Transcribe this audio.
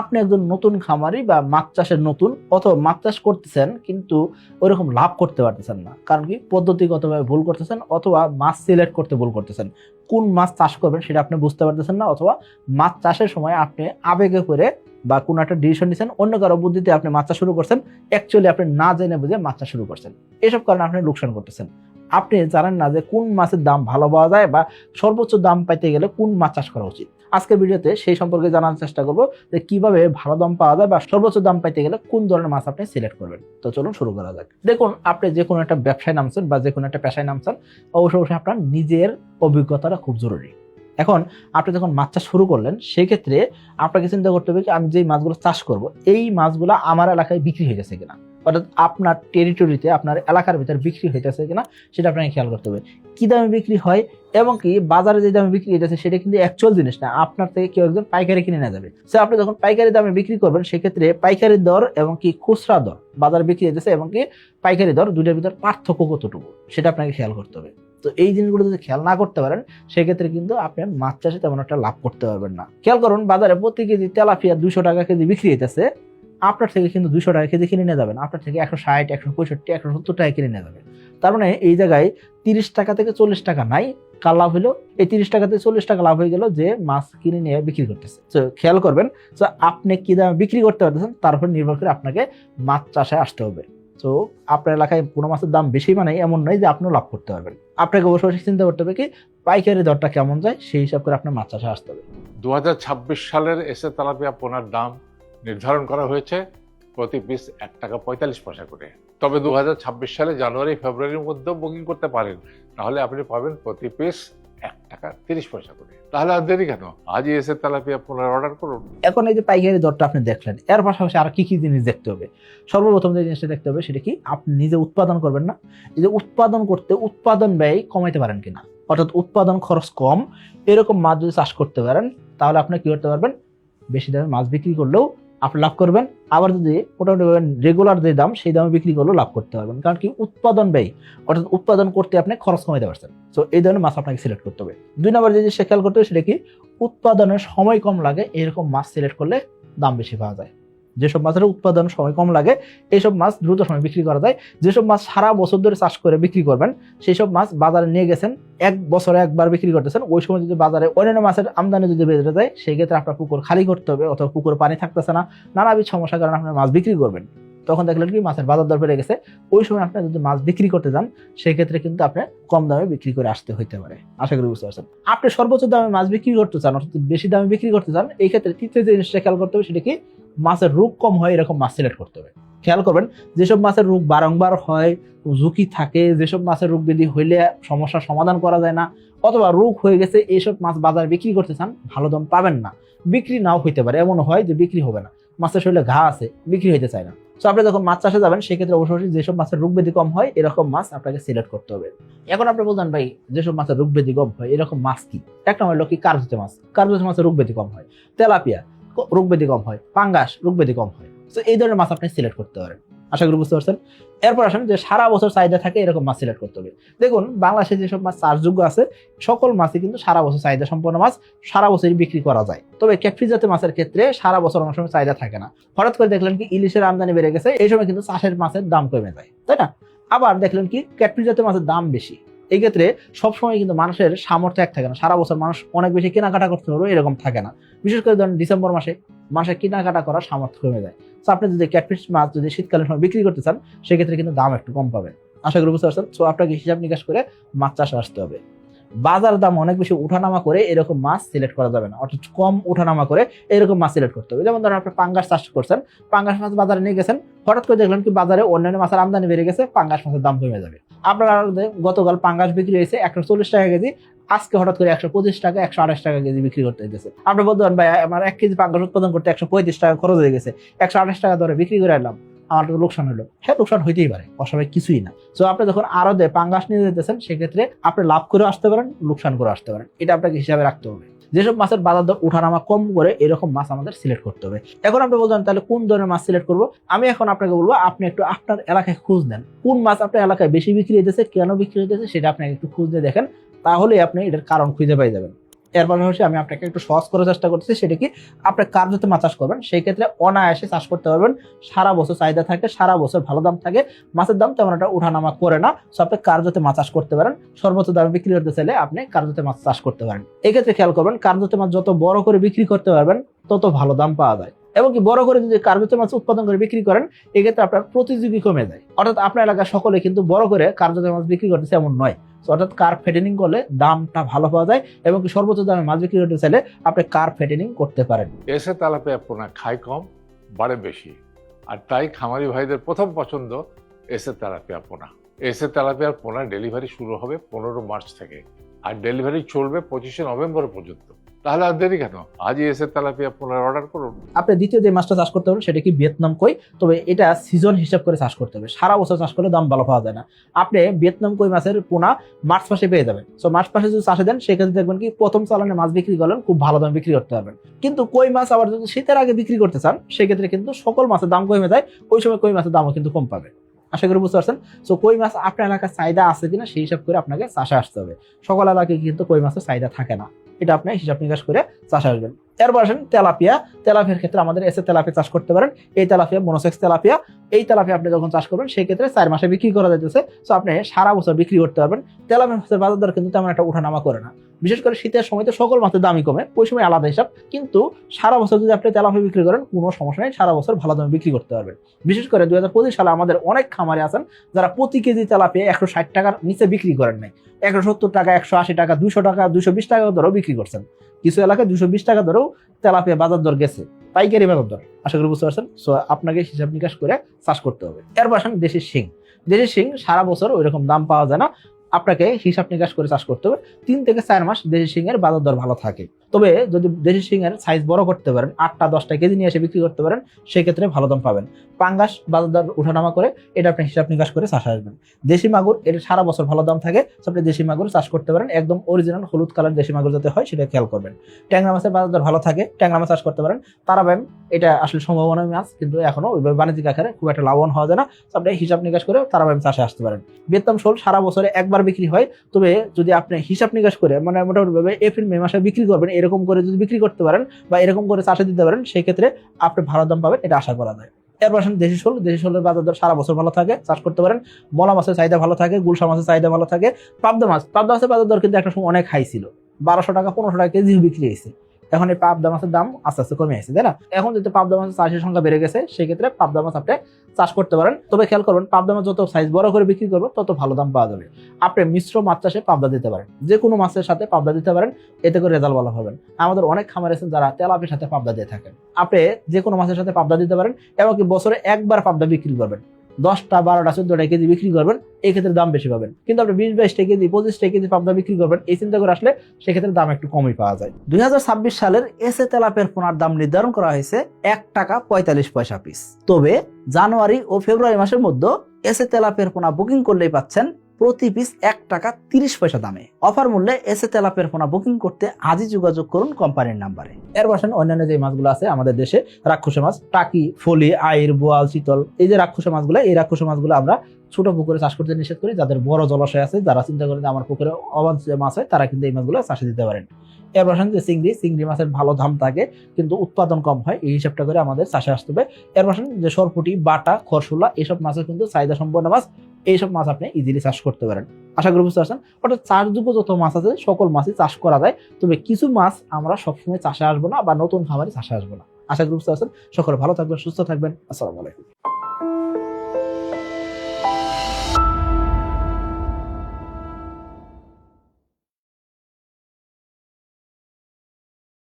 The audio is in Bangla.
আপনি একজন নতুন খামারি বা মাছ চাষের নতুন অথবা মাছ চাষ করতেছেন কিন্তু ওইরকম লাভ করতে পারতেছেন না, কারণ কি পদ্ধতিগতভাবে ভুল করতেছেন অথবা মাছ সিলেক্ট করতে ভুল করতেছেন। কোন মাছ চাষ করবেন সেটা আপনি বুঝতে পারতেছেন না, অথবা মাছ চাষের সময় আপনি আবেগে করে বা কোনো একটা ডিসিশন নিচ্ছেন, অন্য কারো বুদ্ধিতে আপনি মাছ চাষ শুরু করছেন, অ্যাকচুয়ালি আপনি না জেনে বুঝে মাছ চাষ শুরু করছেন। এসব কারণে আপনি লোকসান করতেছেন। আপনি জানেন না যে কোন মাছের দাম ভালো পাওয়া যায় বা সর্বোচ্চ দাম পাইতে গেলে কোন মাছ চাষ করা উচিত। আজকের ভিডিওতে সেই সম্পর্কে জানার চেষ্টা করব যে কিভাবে ভালো দাম পাওয়া যায় বা সর্বোচ্চ দাম পাইতে গেলে কোন ধরনের মাছ আপনি সিলেক্ট করবেন। তো চলুন শুরু করা যাক। দেখুন, আপনি যে কোনো একটা ব্যবসায় নামছেন বা যে কোনো একটা পেশায় নামছেন, অবশ্যই আপনার নিজের অভিজ্ঞতাটা খুব জরুরি। এখন আপনি যখন মাছ চাষ শুরু করলেন, সেক্ষেত্রে আপনাকে চিন্তা করতে হবে কি আমি যেই মাছগুলো চাষ করব এই মাছগুলো আমার এলাকায় বিক্রি হয়ে গেছে কিনা, অর্থাৎ আপনার টেরিটরিতে আপনার এলাকার ভিতরে বিক্রি হইতেছে কিনা সেটা আপনাকে খেয়াল করতে হবে। কি দামে বিক্রি হয় এবং কি বাজারে যে দামে বিক্রি হইতেছে সেটা কিন্তু অ্যাকচুয়াল জিনিস না, আপনার থেকে কেউ একজন পাইকারি কিনে নিয়ে যাবে। সো আপনি যখন পাইকারি দামে বিক্রি করবেন, সেক্ষেত্রে পাইকারি দর এবং কি খুচরা দর বাজারে বিক্রি হইতেছে এবং কি পাইকারি দর দুইটার ভিতরে পার্থক্য কতটুকু সেটা আপনাকে খেয়াল করতে হবে। তো এই জিনিসগুলো যদি খেয়াল না করতে পারেন, সেক্ষেত্রে কিন্তু আপনি মাছ চাষে তেমন একটা লাভ করতে পারবেন না। খেয়াল করুন, বাজারে প্রতি কেজি তেলাপিয়া 200 টাকা কেজি বিক্রি হইতেছে, আপনার থেকে কিন্তু 200 টাকা কেজি কিনে নিয়ে যাবেন, আপনার থেকে 160, 165, 170 টাকা কিনে নিয়ে যাবে। তার মানে এই জায়গায় 30 টাকা থেকে 40 টাকা নাই, কার লাভ হলো? এই 30 টাকা থেকে 40 টাকা লাভ হয়ে গেল যে মাছ কিনে নিয়ে বিক্রি করতেছে। তো খেয়াল করবেন, তো আপনি কি দামে বিক্রি করতে পারতেছেন তার উপর নির্ভর করে আপনাকে মাছ চাষে আসতে হবে। তো আপনার এলাকায় কোনো মাছের দাম বেশি মানে এমন নয় যে আপনিও লাভ করতে পারবেন। আপনাকে অবশ্যই চিন্তা করতে হবে কি পাইকারি দরটা কেমন যায়, সেই হিসাব করে আপনার মাছ চাষে আসতে হবে। 2026 সালের এসে তেলাপিয়া পোনার দাম নির্ধারণ করা হয়েছে প্রতি পিস 1 টাকা 45 পয়সা করে। তবে 2026 সালে জানুয়ারি ফেব্রুয়ারির মধ্যে বুকিং করতে পারেন, তাহলে আপনি পাবেন প্রতি পিস 1 টাকা 30 পয়সা করে। তাহলে আর দেরি কেন, আজই এসে তেলাপিয়া পোনার অর্ডার করুন। এখন এই যে পাইকারি দরটা আপনি দেখলেন, এর পাশাপাশি আর কি কি জিনিস দেখতে হবে? সর্বপ্রথম যে জিনিসটা দেখতে হবে সেটা কি আপনি নিজে উৎপাদন করবেন না, এই যে উৎপাদন করতে উৎপাদন ব্যয় কমাইতে পারেন কিনা, অর্থাৎ উৎপাদন খরচ কম এরকম মাছ যদি চাষ করতে পারেন, তাহলে আপনি কি করতে পারবেন, বেশি দামে মাছ বিক্রি করলেও আপনি লাভ করবেন। আবার যদি মোটামুটি রেগুলার যে দাম সেই দামে বিক্রি করলেও লাভ করতে পারবেন, কারণ কি উৎপাদন ব্যয় অর্থাৎ উৎপাদন করতে আপনি খরচ কমাইতে পারছেন। তো এই ধরনের মাছ আপনাকে সিলেক্ট করতে হবে। 2 নম্বর যে জিনিসটা খেয়াল করতে হবে সেটা কি উৎপাদনের সময় কম লাগে এরকম মাছ সিলেক্ট করলে দাম বেশি পাওয়া যায়। যেসব মাছের উৎপাদন সময় কম লাগে এইসব মাছ দ্রুত সময় বিক্রি করা যায়। যেসব মাছ সারা বছর ধরে চাষ করে বিক্রি করবেন, সেই সব মাছ বাজারে নিয়ে গেছেন, 1 বছরে একবার বিক্রি করতেছেন, ওই সময় যদি বাজারে অন্যান্য মাছের আমদানি যদি বেড়ে যায়, সেই ক্ষেত্রে আপনার পুকুর খালি করতে হবে অথবা পুকুরে পানি থাকতেছে না, নানাবিধ সমস্যার কারণে আপনার মাছ বিক্রি করবেন। তখন দেখলেন কি মাছের বাজার দর বেড়ে গেছে, ওই সময় আপনি যদি মাছ বিক্রি করতে যান, সেই ক্ষেত্রে কিন্তু আপনি কম দামে বিক্রি করে আসতে হইতে পারে। আশা করি বুঝতে পারছেন। আপনি সর্বোচ্চ দামে মাছ বিক্রি করতে চান অর্থাৎ বেশি দামে বিক্রি করতে চান, এই ক্ষেত্রে তৃতীয় যে জিনিসটা খেয়াল করতে হবে সেটা কি মাছের রোগ কম হয় এরকম মাছ সিলেক্ট করতে হবে। খেয়াল করবেন, যেসব মাছের রোগ বারংবার হয়, ঝুঁকি থাকে, যেসব মাছের রোগ ব্যাধি হইলে সমস্যার সমাধান করা যায় না অথবা রোগ হয়ে গেছে, এইসব মাছ বাজারে বিক্রি করতে চান, ভালো দাম পাবেন না, বিক্রি নাও হইতে পারে, এমন হয় যে বিক্রি হবে না, মাছের শরীরে ঘা আছে, বিক্রি হইতে চায় না। তো আপনি যখন মাছ চাষে যাবেন, সেক্ষেত্রে অবশ্যই যেসব মাছের রোগ ব্যাধি কম হয় এরকম মাছ আপনাকে সিলেক্ট করতে হবে। এখন আপনি বলছেন ভাই যেসব মাছের রোগ ব্যাধি কম হয় এরকম মাছ কি? এক নম্বর হলো কি কার্পেট মাছ, কার্পেট মাছের রোগ ব্যাধি কম হয়, তেলাপিয়া রোগ ব্যাধি কম হয়, পাঙ্গাস রোগ ব্যাধি কম হয়। তো এই ধরনের মাছ আপনি সিলেক্ট করতে পারেন। আশা করি বুঝতে পারছেন। এরপর আসেন যে সারা বছর চাহিদা থাকে এরকম মাছ সিলেক্ট করতে হবে। দেখুন, বাংলাদেশে যেসব মাছ চাষযোগ্য আছে সকল মাছই কিন্তু সারা বছর চাহিদা সম্পন্ন মাছ, সারা বছরই বিক্রি করা যায়। তবে ক্যাটফিশ জাতীয় মাছের ক্ষেত্রে সারা বছর অনেক সময় চাহিদা থাকে না। হঠাৎ করে দেখলেন কি ইলিশের আমদানি বেড়ে গেছে, এই সময় কিন্তু চাষের মাছের দাম কমে যায়, তাই না? আবার দেখলেন কি ক্যাটফিশ জাতীয় মাছের দাম বেশি, এই ক্ষেত্রে সবসময় কিন্তু মানুষের সামর্থ্য এক থাকে না, সারা বছর মানুষ অনেক বেশি কেনাকাটা করতে পারবে এরকম থাকে না। বিশেষ করে ধরেন ডিসেম্বর মাসে মানুষের কেনাকাটা করার সামর্থ্য কমে যায়। তো আপনি যদি ক্যাটফিশ মাছ যদি শীতকালীন সময় বিক্রি করতে চান, সেক্ষেত্রে কিন্তু দাম একটু কম পাবেন। আশা করি বুঝতে পারছেন। তো আপনাকে হিসাব নিকাশ করে মাছ চাষে আসতে হবে। বাজার দাম অনেক বেশি উঠানামা করে এরকম মাছ সিলেক্ট করা যাবে না, অর্থাৎ কম উঠানামা করে এরকম মাছ সিলেক্ট করতে হবে। যেমন ধরেন আপনি পাঙ্গাস চাষ করছেন, পাঙ্গাস মাছ বাজারে নিয়ে গেছেন, হঠাৎ করে দেখলেন কি বাজারে অন্যান্য মাছের আমদানি বেড়ে গেছে, পাঙ্গাস মাছের দাম কমে যাবে। আপনার গতকাল পাঙ্গাস বিক্রি হয়েছে 140 টাকা কেজি, আজকে হঠাৎ করে 125 টাকা 128 টাকা কেজি বিক্রি করতে হইতেছে। আপনি বলতে ভাই আমার 1 কেজি পাঙ্গাস উৎপাদন করতে 135 টাকা খরচ হয়ে গেছে, 128 টাকা ধরে বিক্রি করে আনলাম, আমার তো লোকসান হলো। হ্যাঁ, লোকসান হইতেই পারে, অস্বাভাবিক কিছুই না। তো আপনি যখন আড়তে পাঙ্গাস নিয়ে যেতেছেন, সেক্ষেত্রে আপনি লাভ করে আসতে পারেন, লোকসান করে আসতে পারেন, এটা আপনাকে হিসাবে রাখতে হবে। যেসব মাছের বাজার দর উঠানামা কম করে এরকম মাছ আমাদের সিলেক্ট করতে হবে। এখন আপনি বলছেন তাহলে কোন ধরনের মাছ সিলেক্ট করবো? আমি এখন আপনাকে বলবো আপনি একটু আপনার এলাকায় খোঁজ নেন, কোন মাছ আপনার এলাকায় বেশি বিক্রি হইতেছে, কেন বিক্রি হইতেছে সেটা আপনাকে একটু খোঁজ নিয়ে দেখেন, তাহলে আপনি এটার কারণ খুঁজে পেয়ে যাবেন। এর পাশাপাশি আমি আপনাকে একটু সহজ করার চেষ্টা করতেছি, সেটা কি আপনি কার্যত মাছ চাষ করবেন, সেই ক্ষেত্রে অনায়াসে চাষ করতে পারবেন। সারা বছর চাহিদা থাকে, সারা বছর ভালো দাম থাকে, মাছের দাম তেমন একটা উঠানামা করে না। সো আপনি কার্যতে মাছ চাষ করতে পারেন, সর্বোচ্চ দামে বিক্রি করতে চাইলে আপনি কার্যতে মাছ চাষ করতে পারেন। এক্ষেত্রে খেয়াল করবেন, কার্যতে মাছ যত বড় করে বিক্রি করতে পারবেন তত ভালো দাম পাওয়া যায়। এবং কি বড় করে যদি কার্যতে মাছ উৎপাদন করে বিক্রি করেন, এক্ষেত্রে আপনার প্রতিযোগী কমে যায়। অর্থাৎ আপনার এলাকার সকলে কিন্তু বড় করে কার্যতে মাছ বিক্রি করতেছে এমন নয়। অর্থাৎ কার্প ফেটেনিং করলে দামটা ভালো পাওয়া যায়, এবং কি সর্বোচ্চ দামে মাছ বিক্রি করতে চাইলে আপনি কার্প ফেটেনিং করতে পারেন। এসে তেলাপিয়া পোনা খায় কম, বাড়ে বেশি, আর তাই খামারি ভাইদের প্রথম পছন্দ এসে তেলাপিয়া পোনা। এসে তেলাপিয়ার পোনা ডেলিভারি শুরু হবে 15 মার্চ থেকে, আর ডেলিভারি চলবে 25শে নভেম্বর পর্যন্ত। তাহলে আর দেরি কেন, আজই এসে তেলাপিয়া পোনার অর্ডার করুন। আপনি দ্বিতীয় যে মাছটা চাষ করতে পারবেন সেটা কি ভিয়েতনাম কই, তবে এটা সিজন হিসাব করে চাষ করতে হবে। সারা বছর চাষ করলে দাম ভালো পাওয়া যায় না। আপনি ভিয়েতনাম কই মাছের পোনা মার্চ মাসে পেয়ে যাবেন। সো মার্চ মাসে যদি চাষে দেন, সেক্ষেত্রে দেখবেন কি প্রথম চালানে মাছ বিক্রি করলেন খুব ভালো দামে বিক্রি করতে পারবেন। কিন্তু কই মাছ আবার যদি শীতের আগে বিক্রি করতে চান, সেক্ষেত্রে কিন্তু সকল মাছের দাম কমে যায়, ওই সময় কই মাছের দামও কিন্তু কম পাবে। আশা করি বুঝতে পারছেন। সো কই মাছ আপনার এলাকার চাহিদা আছে কিনা সেই হিসাব করে আপনাকে চাষে আসতে হবে। সকল এলাকায় কিন্তু কই মাছের চাহিদা থাকে না, এটা আপনি হিসাব নিকাশ করে চাষে আসবেন। এরপর আসেন তেলাপিয়া। তেলাপিয়ার ক্ষেত্রে আমাদের এসে তেলাপিয়া চাষ করতে পারেন। এই তেলাপিয়া মনোসেক্স তেলাপিয়া, এই তেলাপিয়া আপনি যখন চাষ করবেন সেই ক্ষেত্রে 4 মাসে বিক্রি করা যাইতেছে। সো আপনি সারা বছর বিক্রি করতে পারবেন। তেলাপিয়া মাছের বাজার দর কিন্তু তেমন একটা উঠানামা করে না, বিশেষ করে শীতের সময় তো সকল মাছের দামই কমে, ওই সময় আলাদা হিসাব। কিন্তু সারা বছর যদি আপনি তেলাপিয়া বিক্রি করেন কোনো সমস্যা নেই, সারা বছর ভালো দামে বিক্রি করতে পারবেন। বিশেষ করে 2025 সালে আমাদের অনেক খামারে আছেন যারা প্রতি কেজি তেলাপিয়া 160 টাকার নিচে বিক্রি করেন নাই, 170 টাকা, 180 টাকা, 200 টাকা, 220 টাকা দরেও বিক্রি করছেন। কিছু এলাকায় 220 টাকা দরেও তেলাপিয়া বাজার দর গেছে, পাইকারি বাজার দর। আশা করি বুঝতে পারছেন। সো আপনাকে হিসাব নিকাশ করে চাষ করতে হবে। এরপর আসেন দেশি শিং। দেশি শিং সারা বছর ওইরকম দাম পাওয়া যায় না, আপনাকে হিসাব নিকাশ করে চাষ করতে হবে। 3 থেকে 4 মাস দেশি শিংয়ের বাজার দর ভালো থাকে। তবে যদি দেশি শিংয়ের সাইজ বড় করতে পারেন, 8টা 10টা কেজি নিয়ে এসে বিক্রি করতে পারেন, সেই ক্ষেত্রে ভালো দাম পাবেন। পাঙ্গাস বাজার দর উঠানামা করে, এটা আপনি হিসাব নিকাশ করে চাষে আসবেন। দেশি মাগুর, এটা সারা বছর ভালো দাম থাকে, আপনি দেশি মাগুর চাষ করতে পারেন। একদম অরিজিনাল হলুদ কালার দেশি মাগুর যাতে হয় সেটা খেয়াল করবেন। ট্যাংরা মাছের বাজার দর ভালো থাকে, ট্যাংরা মাছ চাষ করতে পারেন। তারাবাইম, এটা আসলে সম্ভাবনার মাছ, কিন্তু এখনো ওইভাবে বাণিজ্যিক আকারে খুব একটা লাভবান হওয়া যায় না। আপনি হিসাব নিকাশ করে তারাবাইম চাষে আসতে পারেন। ভিয়েতনাম শোল সারা বছরে একবার বিক্রি হয়, তবে যদি আপনি হিসাব নিকাশ করে মানে মোটামুটি এপ্রিল মে মাসে বিক্রি করবেন, এরকম করে যদি বিক্রি করতে পারেন বা এরকম করে চাষে দিতে পারেন, সেই ক্ষেত্রে আপনি ভালো দাম পাবেন, এটা আশা করা যায়। এরপর আসেন দেশি শোল। দেশি শোলের বাজার দর সারা বছর ভালো থাকে, চাষ করতে পারেন। মলা মাছের চাহিদা ভালো থাকে, গুলশা মাছের চাহিদা ভালো থাকে। পাবদা মাছের বাজার দর কিন্তু একটা সময় অনেক হাই ছিল, 1200 টাকা 1500 টাকা কেজি বিক্রি হয়েছে। এখন এই পাবদা মাছের দাম আস্তে আস্তে কমে আসছে, তাই না? এখন যদি পাবদা মাছের চাষের সংখ্যা বেড়ে গেছে, সেই ক্ষেত্রে পাবদা মাছ আপনি চাষ করতে পারেন। তবে খেয়াল করবেন, পাবদা মাছ যত সাইজ বড় করে বিক্রি করবেন তত ভালো দাম পাওয়া যাবে। আপনি মিশ্র মাছ চাষে পাবদা দিতে পারেন, যে কোনো মাছের সাথে পাবদা দিতে পারেন, এতে করে রেজাল্ট ভালো হবেন। আমাদের অনেক খামার আছেন যারা তেলাপিয়ার সাথে পাবদা দিয়ে থাকেন। আপনি যে কোনো মাছের সাথে পাবদা দিতে পারেন, এমনকি বছরে একবার পাবদা বিক্রি করবেন, 10টা 12টা 14টা কেজি বিক্রি করবেন, এই ক্ষেত্রে দাম বেশি পাবেন। কিন্তু আপনি 20-22টা কেজি 25টা কেজি পাবদা বিক্রি করবেন, এই চিন্তা করে আসলে সেক্ষেত্রে দাম একটু কমই পাওয়া যায়। 2026 সালের এসে তেলাপিয়ার পোনার দাম নির্ধারণ করা হয়েছে 1 টাকা 45 পয়সা পিস। তবে জানুয়ারি ও ফেব্রুয়ারি মাসের মধ্যে এসে তেলাপিয়ার পোনা বুকিং করলেই পাচ্ছেন প্রতি পিস 1 টাকা 30 পয়সা দামে। অফার মূল্যে এসে তেলাপিয়ার পোনা বুকিং করতে আজই যোগাযোগ করুন কোম্পানির নাম্বারে। এর পাশে অন্যান্য যে মাছগুলো আছে আমাদের দেশে, রাক্ষসে মাছ, টাকি, ফলি, আইর, বোয়াল, চিতল, এই যে রাক্ষসে মাছগুলো, এই রাক্ষসে মাছগুলো আমরা ছোট পুকুরে চাষ করতে নিষেধ করি। যাদের বড় জলাশয় আছে, যারা চিন্তা করেন যে আমার পুকুরে অবাঞ্ছিত মাছ হয়, তারা কিন্তু এই মাছগুলো চাষে দিতে পারেন। এর পাশে যে চিংড়ি মাছের ভালো দাম থাকে কিন্তু উৎপাদন কম হয়, এই হিসাবটা করে আমাদের চাষে আসতে হবে। এর পাশে যে সরপুটি, বাটা, খরশুলা, এইসব মাছের কিন্তু চাহিদা সম্পন্ন মাছ, এইসব মাছ আপনি ইজিলি চাষ করতে পারেন। আশা করি বুঝতে পারছেন। অর্থাৎ চাষযোগ্য যত মাছ আছে সকল মাছই চাষ করা যায়, তবে কিছু মাছ আমরা সবসময় চাষে আসবো না বা নতুন খামারে চাষে আসবো না। আশা করি বুঝতে পারছেন। সকলে ভালো থাকবেন, সুস্থ থাকবেন। আসসালামু আলাইকুম।